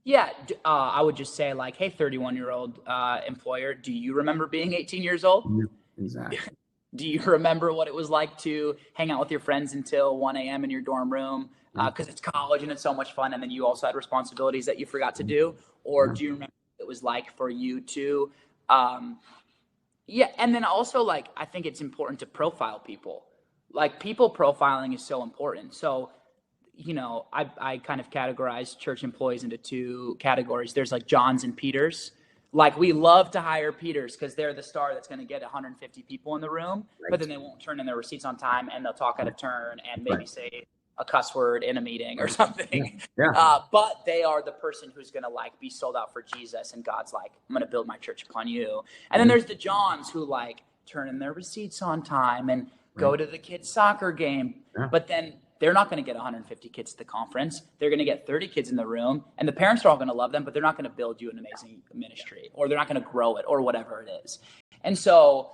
Yeah. I would just say, like, hey, 31-year-old employer, do you remember being 18 years old? Yeah, exactly. Do you remember what it was like to hang out with your friends until 1 a.m. in your dorm room? Because it's college and it's so much fun. And then you also had responsibilities that you forgot to do. Or do you remember what it was like for you to, And then also, like, I think it's important to profile people. Like, people profiling is so important. So, I kind of categorize church employees into two categories. There's like Johns and Peters. Like, we love to hire Peters because they're the star that's going to get 150 people in the room, but then they won't turn in their receipts on time and they'll talk out of turn and maybe say a cuss word in a meeting or something. But they are the person who's going to, like, be sold out for Jesus, and God's like, I'm going to build my church upon you. And then there's the Johns who, like, turn in their receipts on time and go to the kids' soccer game, but then they're not going to get 150 kids to the conference. They're going to get 30 kids in the room, and the parents are all going to love them, but they're not going to build you an amazing ministry, or they're not going to grow it, or whatever it is. And so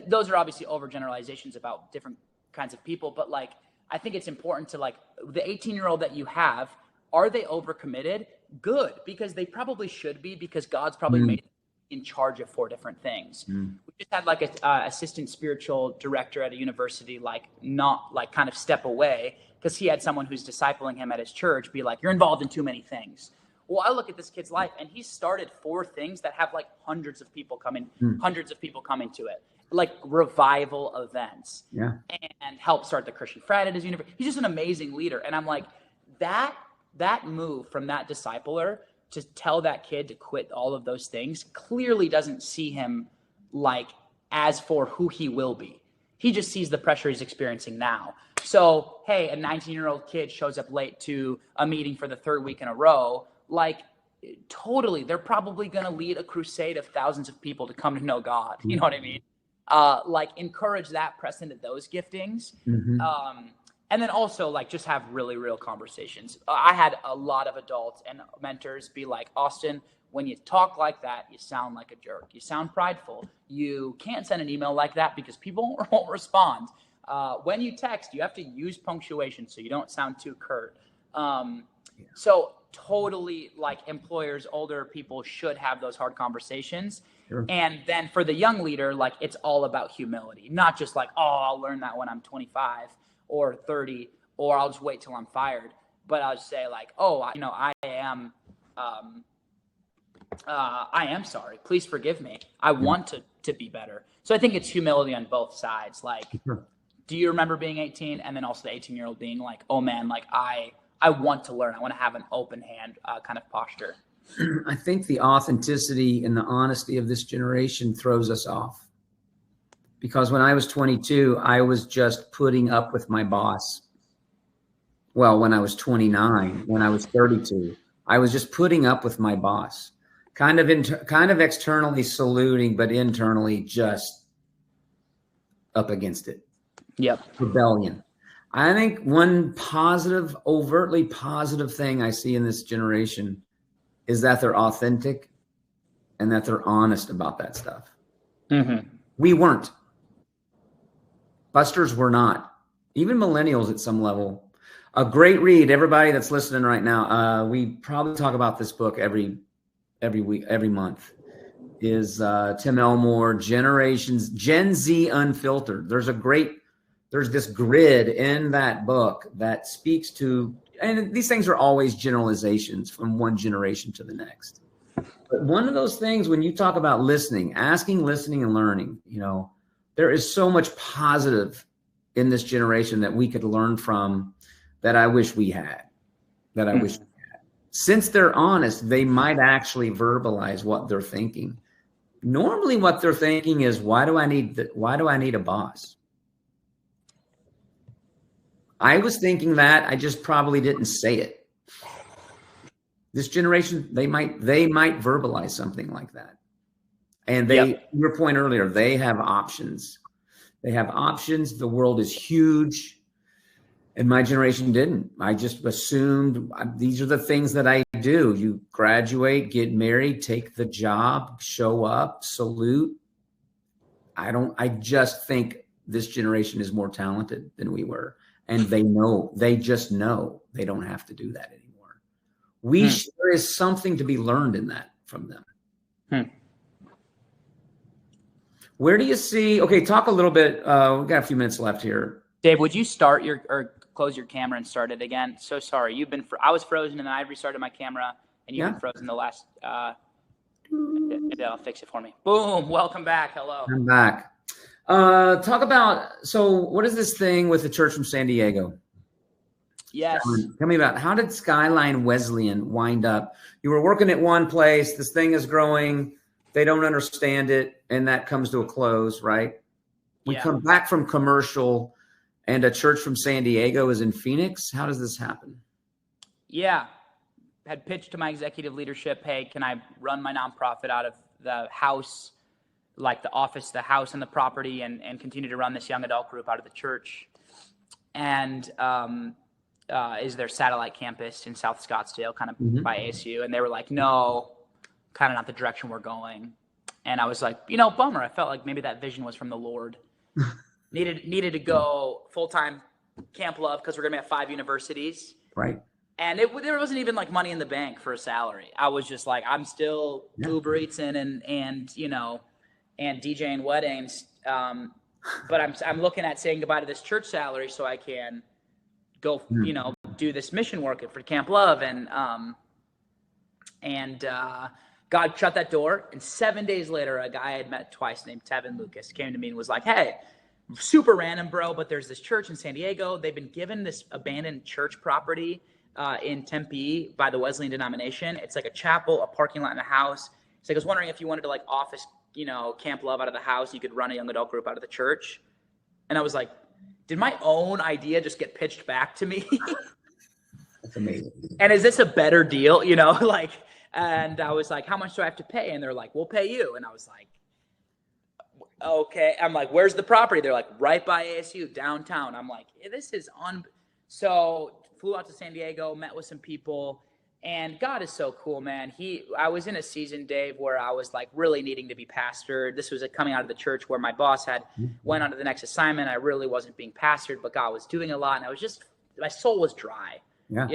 those are obviously overgeneralizations about different kinds of people, but, like, I think it's important to, like, the 18-year-old that you have, are they overcommitted? Good, because they probably should be, because God's probably made them in charge of 4 different things. We just had, like, a assistant spiritual director at a university, like, not, like, kind of step away, because he had someone who's discipling him at his church be like, you're involved in too many things. Well, I look at this kid's life, and he started 4 things that have, like, hundreds of people coming to it, like revival events, and help start the Christian Frat at his university. He's just an amazing leader. And I'm like, that move from that discipler to tell that kid to quit all of those things clearly doesn't see him, like, as for who he will be. He just sees the pressure he's experiencing now. So, hey, a 19-year-old kid shows up late to a meeting for the 3rd week in a row. Like, totally, they're probably going to lead a crusade of thousands of people to come to know God. You know what I mean? Like, encourage that, press into those giftings. And then also, like, just have really real conversations. I had a lot of adults and mentors be like, Austin, when you talk like that, you sound like a jerk. You sound prideful. You can't send an email like that because people won't respond. When you text, you have to use punctuation so you don't sound too curt. So totally, like, employers, older people should have those hard conversations. And then for the young leader, like, it's all about humility, not just like, oh, I'll learn that when I'm 25 or 30, or I'll just wait till I'm fired. But I'll just say, like, oh, I am I am sorry. Please forgive me. I want to be better. So I think it's humility on both sides. Like, Sure. do you remember being 18? And then also the 18-year-old being like, oh man, like I want to learn. I want to have an open hand kind of posture. I think the authenticity and the honesty of this generation throws us off. Because when I was 22, I was just putting up with my boss. Well, when I was 29, when I was 32, I was just putting up with my boss, kind of externally saluting, but internally just up against it. Yep. Rebellion. I think one positive, overtly positive thing I see in this generation is that they're authentic and that they're honest about that stuff. Mm-hmm. We weren't. Busters were not. Even millennials at some level. A great read, everybody that's listening right now. We probably talk about this book every week, every month. Is Tim Elmore, Gen Z Unfiltered. There's this grid in that book that speaks to, and these things are always generalizations from one generation to the next. But one of those things, when you talk about listening, asking, listening, and learning, there is so much positive in this generation that we could learn from that I wish we had, Since they're honest, they might actually verbalize what they're thinking. Normally what they're thinking is, why do I need a boss? I was thinking that, I just probably didn't say it. This generation, they might verbalize something like that. And your point earlier, they have options. The world is huge. And my generation didn't. I just assumed these are the things that I do. You graduate, get married, take the job, show up, salute. I just think this generation is more talented than we were. And they just know they don't have to do that anymore. There is something to be learned in that from them. Where do you see, okay, talk a little bit, we've got a few minutes left here. Dave, would you start or close your camera and start it again? So sorry. I was frozen and then I restarted my camera and you've been frozen the last, I'll fix it for me. Boom. Welcome back. Hello. I'm back. Talk about, so what is this thing with the church from San Diego? Yes. Tell me about, how did Skyline Wesleyan wind up? You were working at one place, this thing is growing, they don't understand it, and that comes to a close, right? We come back from commercial, and a church from San Diego is in Phoenix. How does this happen? Yeah. Had pitched to my executive leadership, hey, can I run my nonprofit out of the house, like the office, the house and the property, and continue to run this young adult group out of the church? And is their satellite campus in South Scottsdale, kind of by ASU? And they were like, no, kind of not the direction we're going. And I was like, bummer. I felt like maybe that vision was from the Lord. Needed to go full-time Kamplove because we're going to be at 5 universities. Right. And there wasn't even like money in the bank for a salary. I was just like, I'm still Uber Eatsing and DJing weddings. But I'm looking at saying goodbye to this church salary so I can go, do this mission work for Kamplove. And God shut that door. And 7 days later, a guy I had met twice named Tevin Lucas came to me and was like, hey, super random, bro, but there's this church in San Diego. They've been given this abandoned church property in Tempe by the Wesleyan denomination. It's like a chapel, a parking lot, and a house. So I was wondering if you wanted to like office, Kamplove out of the house, you could run a young adult group out of the church. And I was like, did my own idea just get pitched back to me? That's amazing. And is this a better deal? And I was like, how much do I have to pay? And they're like, we'll pay you. And I was like, okay. I'm like, where's the property? They're like, right by ASU downtown. I'm like, this is on. So flew out to San Diego, met with some people, and God is so cool, man. I was in a season, Dave, where I was like really needing to be pastored. This was coming out of the church where my boss had went on to the next assignment. I really wasn't being pastored, but God was doing a lot. And my soul was dry. Yeah.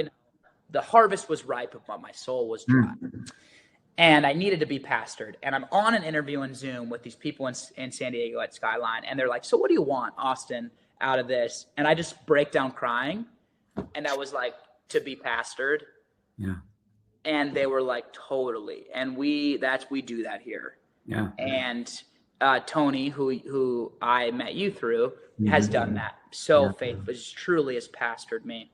The harvest was ripe, but my soul was dry. And I needed to be pastored. And I'm on an interview on Zoom with these people in San Diego at Skyline. And they're like, so what do you want, Austin, out of this? And I just break down crying. And I was like, to be pastored. Yeah. And they were like, totally. And we do that here. Yeah. And Tony, who I met you through, has done that so faithfully. Truly has pastored me.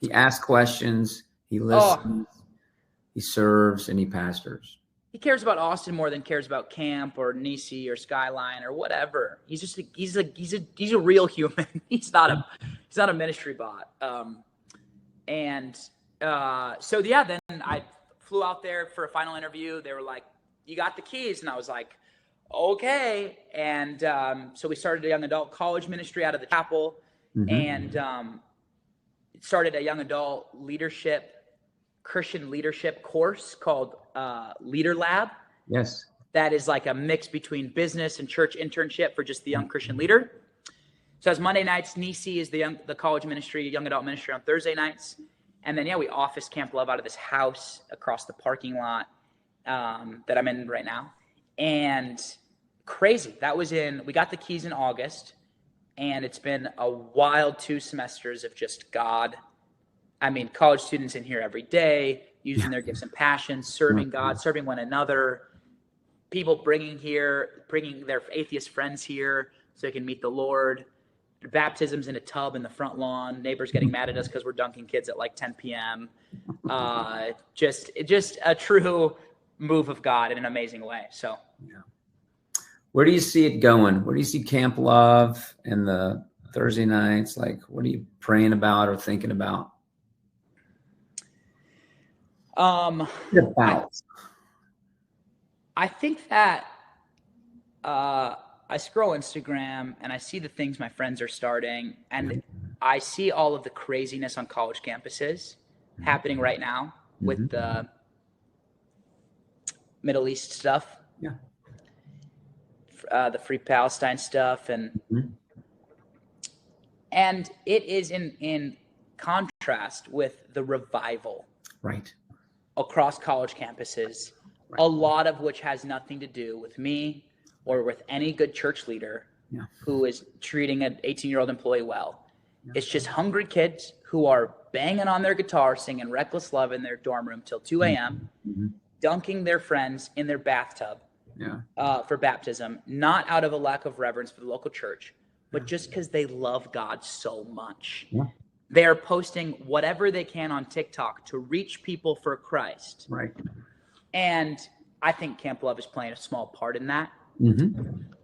He asks questions, he listens, he serves, and he pastors. He cares about Austin more than cares about Camp or Nisi or Skyline or whatever. He's just he's a real human. He's not a ministry bot. Then I flew out there for a final interview. They were like, "You got the keys," and I was like, "Okay." And so we started a young adult college ministry out of the chapel, and started a young adult Christian leadership course called Leader Lab. Yes. That is like a mix between business and church internship for just the young Christian leader. So as Monday nights, Nisi is the college ministry, young adult ministry on Thursday nights. And then, we office Kamplove out of this house across the parking lot that I'm in right now. And crazy. We got the keys in August, and it's been a wild 2 semesters of just God. I mean, college students in here every day, using their gifts and passions, serving God, serving one another. People bringing their atheist friends here so they can meet the Lord. Baptisms in a tub in the front lawn. Neighbors getting mad at us because we're dunking kids at like 10 p.m. Just a true move of God in an amazing way. So, where do you see it going? Where do you see Kamplove and the Thursday nights? Like, what are you praying about or thinking about? I think that I scroll Instagram and I see the things my friends are starting, and I see all of the craziness on college campuses happening right now with the Middle East stuff, the Free Palestine stuff, and it is in contrast with the revival across college campuses, a lot of which has nothing to do with me or with any good church leader who is treating an 18-year-old employee well. It's just hungry kids who are banging on their guitar, singing Reckless Love in their dorm room till 2 a.m., dunking their friends in their bathtub for baptism, not out of a lack of reverence for the local church, but just because they love God so much. They are posting whatever they can on TikTok to reach people for Christ. And I think Kamplove is playing a small part in that.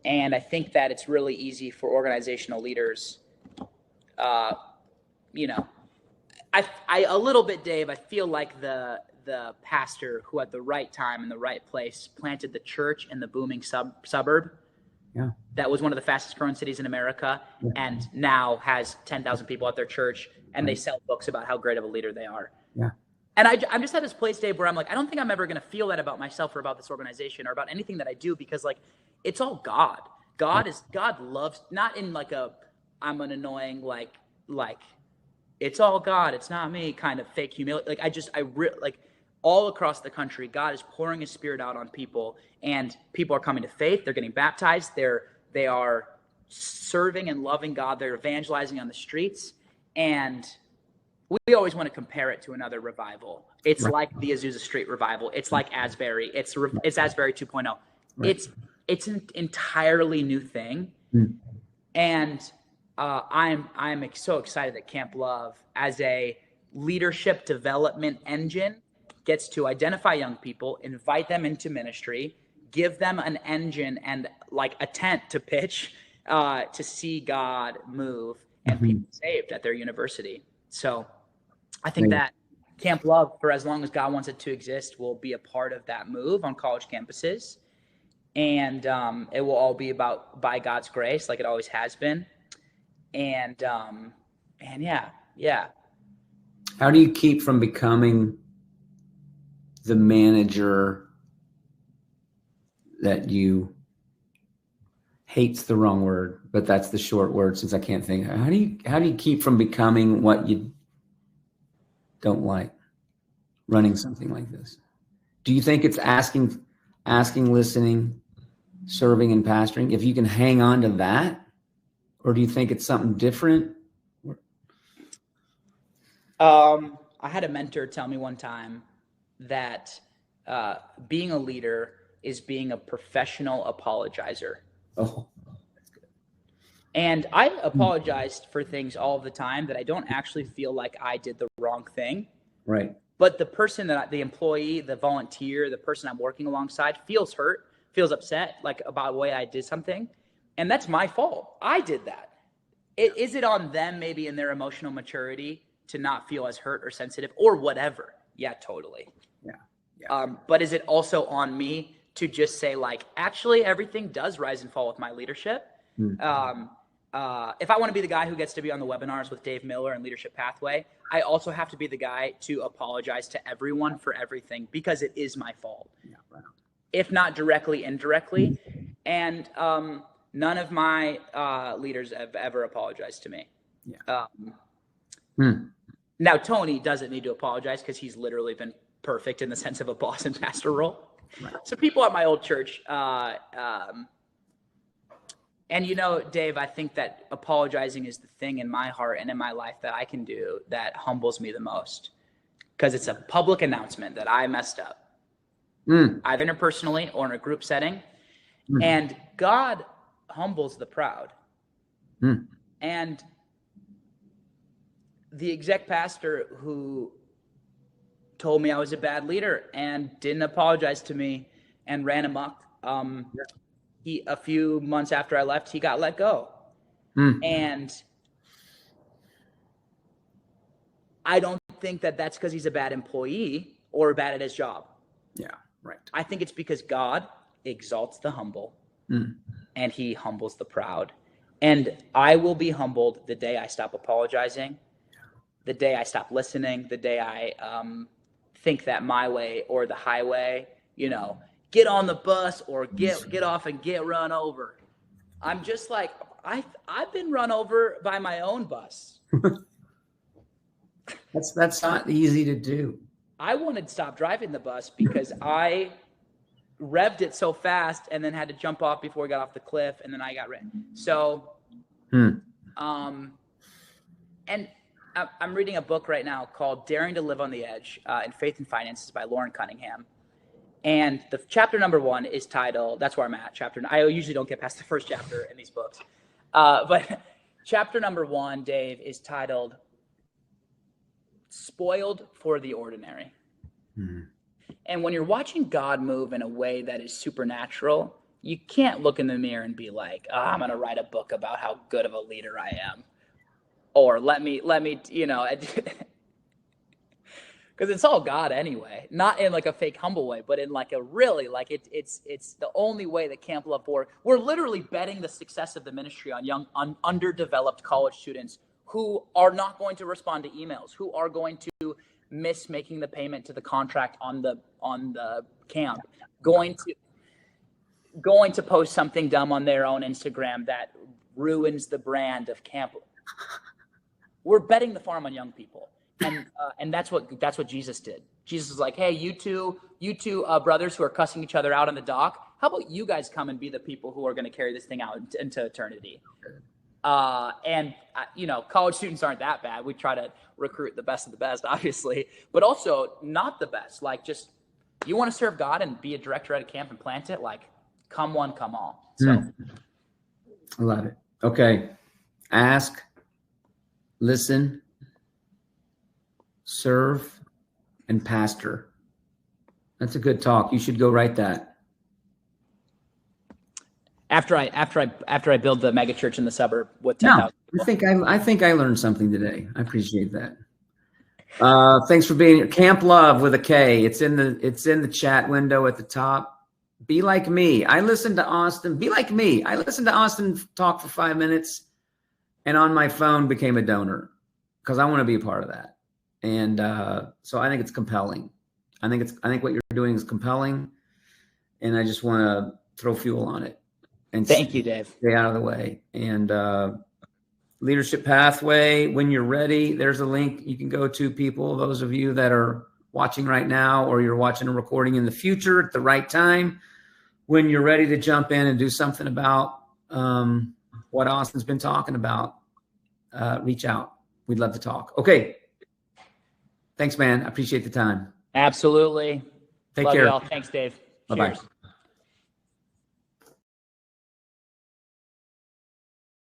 And I think that it's really easy for organizational leaders. A little bit, Dave, I feel like the pastor who at the right time in the right place planted the church in the booming suburb. That was one of the fastest growing cities in America, and now has 10,000 people at their church, and they sell books about how great of a leader they are. And I'm just at this place, Dave, where I'm like, I don't think I'm ever going to feel that about myself or about this organization or about anything that I do, because like, it's all God. God loves, not in like I'm an annoying, like it's all God, it's not me kind of fake humility. Like all across the country, God is pouring his spirit out on people, and people are coming to faith. They're getting baptized. They are serving and loving God. They're evangelizing on the streets. And we always want to compare it to another revival. It's like the Azusa Street revival. It's like Asbury. It's Asbury 2.0. It's an entirely new thing. And I'm so excited that Kamplove, as a leadership development engine, gets to identify young people, invite them into ministry, give them an engine and like a tent to pitch to see God move and people saved at their university. So I think that Kamplove, for as long as God wants it to exist, will be a part of that move on college campuses. And it will all be by God's grace, like it always has been. And yeah. How do you keep from becoming the manager that you hate's the wrong word, but that's the short word since I can't think. How do you keep from becoming what you don't like running something like this? Do you think it's asking, listening, serving, and pastoring? If you can hang on to that, or do you think it's something different? I had a mentor tell me one time, that being a leader is being a professional apologizer. Oh, that's good. And I apologized for things all the time that I don't actually feel like I did the wrong thing. Right. But the person the employee, the volunteer, the person I'm working alongside feels hurt, feels upset, like about the way I did something. And that's my fault. I did that. Is it on them maybe in their emotional maturity to not feel as hurt or sensitive or whatever? Yeah, totally. Yeah. But is it also on me to just say, like, actually, everything does rise and fall with my leadership? If I want to be the guy who gets to be on the webinars with Dave Miller and Leadership Pathway, I also have to be the guy to apologize to everyone for everything because it is my fault. Yeah, right. If not directly, indirectly. And none of my leaders have ever apologized to me. Yeah. Now, Tony doesn't need to apologize because he's literally been perfect in the sense of a boss and pastor role. Right. So people at my old church, and you know, Dave, I think that apologizing is the thing in my heart and in my life that I can do that humbles me the most, because it's a public announcement that I messed up, either interpersonally or in a group setting. And God humbles the proud. And the exec pastor who told me I was a bad leader and didn't apologize to me and ran amok, a few months after I left, he got let go. And I don't think that that's because he's a bad employee or bad at his job. Yeah, right. I think it's because God exalts the humble and he humbles the proud. And I will be humbled the day I stop apologizing, the day I stop listening, the day I think that my way or the highway, you know, get on the bus or get off and get run over. I'm just like, I've been run over by my own bus. That's not easy to do. I wanted to stop driving the bus because I revved it so fast and then had to jump off before we got off the cliff, and then I got rid. So, and I'm reading a book right now called Daring to Live on the Edge in Faith and Finances by Lauren Cunningham. And the chapter number 1 is titled, that's where I'm at, I usually don't get past the first chapter in these books. But chapter number 1, Dave, is titled Spoiled for the Ordinary. And when you're watching God move in a way that is supernatural, you can't look in the mirror and be like, I'm going to write a book about how good of a leader I am. Or let me, you know, because it's all God anyway, not in like a fake humble way, but in like a really, like it's the only way that Kamplove works. We're literally betting the success of the ministry on young, underdeveloped college students who are not going to respond to emails, who are going to miss making the payment to the contract on the camp, going to post something dumb on their own Instagram that ruins the brand of camp. We're betting the farm on young people. And that's what Jesus did. Jesus was like, hey, you two brothers who are cussing each other out on the dock, how about you guys come and be the people who are going to carry this thing out into eternity? You know, college students aren't that bad. We try to recruit the best of the best, obviously, but also not the best. Like, just, you want to serve God and be a director at a camp and plant it, like, come one, come all. So I love it. Okay. Ask, listen, serve, and pastor. That's a good talk. You should go write that. After I build the mega church in the suburb with 10,000 people. I think I learned something today. I appreciate that. Thanks for being here. Kamplove with a K. It's in the chat window at the top. Be like me. I listened to Austin. Be like me. I listened to Austin talk for 5 minutes, and on my phone became a donor because I want to be a part of that. And so I think it's compelling. I think what you're doing is compelling, and I just want to throw fuel on it. And thank you, Dave. Stay out of the way. And Leadership Pathway, when you're ready, there's a link you can go to, people, those of you that are watching right now, or you're watching a recording in the future at the right time, when you're ready to jump in and do something about what Austin's been talking about, reach out. We'd love to talk. Okay. Thanks, man. I appreciate the time. Absolutely. Take Love care. y'all. Thanks, Dave. Bye-bye. Cheers.